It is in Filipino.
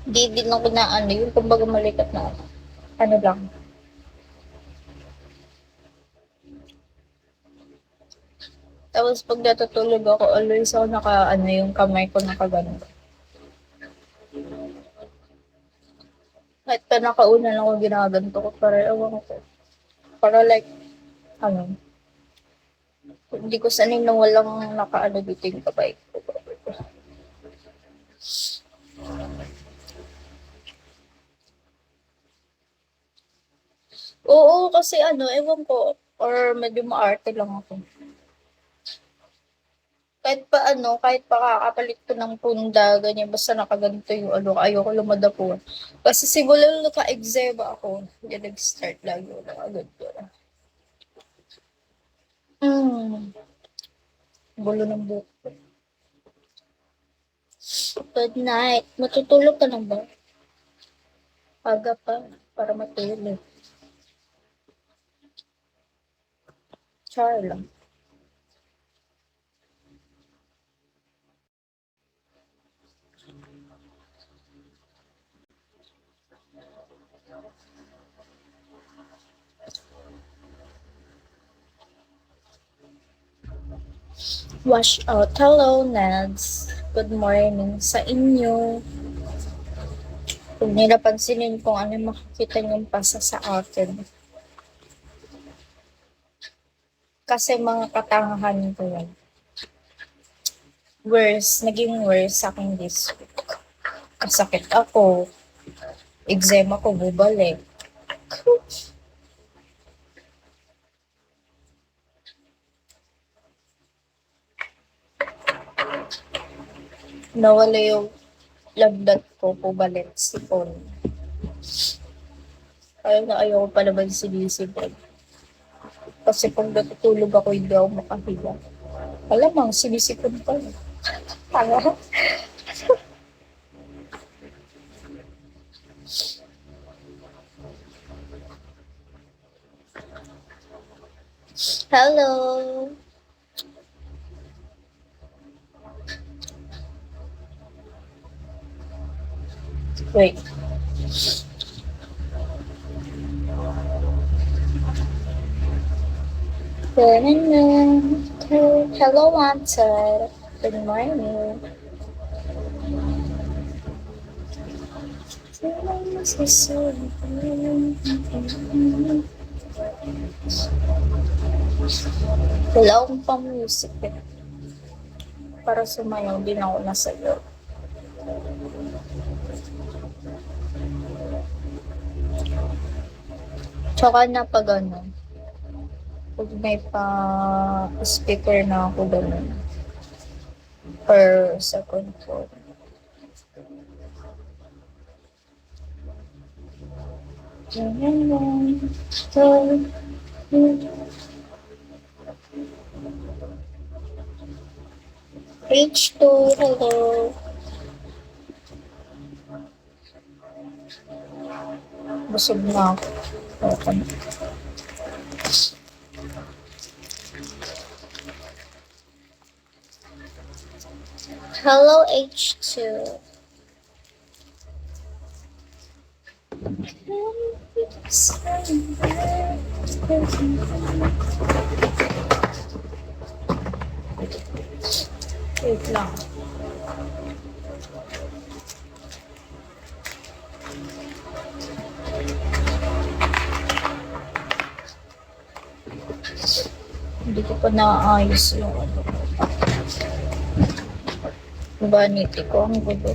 Di din ako na ano, yung kumbaga malikat na ano lang. Tapos pag natutulog ako, always ako ano, yung kamay ko nakagano. Kahit pa nakauna lang ako ginaganto ko, para ewan ko. Para like, ano, hindi ko sanay na walang nakaano dito yung kamay ko. Oo, kasi ano, ewan ko, or medyo maarte lang ako. Kahit pa ano, kahit pa kakapalit ko ng punda, ganyan, basta nakaganito yung ano, ayoko lumadapuan. Kasi simula nung naka-eczema ako, yan nag-start lagi ako nakaganito. Hmm, gulo ng buhok ko. Good night. Matutulog ka na ba? Aga pa, para matulog. Char lang. Wash out. Hello, Nads. Good morning sa inyo. Kung nila kung ano yung makikita niyong pasa sa akin. Kasi mga katangahan ko yan. Naging worse sa akin this week. Kasakit ako. Eczema ko bubalik. Nawala yung lagdat ko, bubalik, sipon. Ayaw ko pa naman sinisipon. Kasi pag natutulog ako, hindi ako makahiga. Alamang, sinisipon pa. Tanga. Hello. Wait. Hello, Walter. Good morning. Wala akong pang music eh. Para sumayaw din ako nasayaw. Tsaka na pag ano, pag may pa-speaker na ako ganun. Per second phone. H2, hello. Busog na ako. Okay. Hello, H2. Wait lang. Hindi ko pa naayos yung ano. Vanity ko, ang gulo.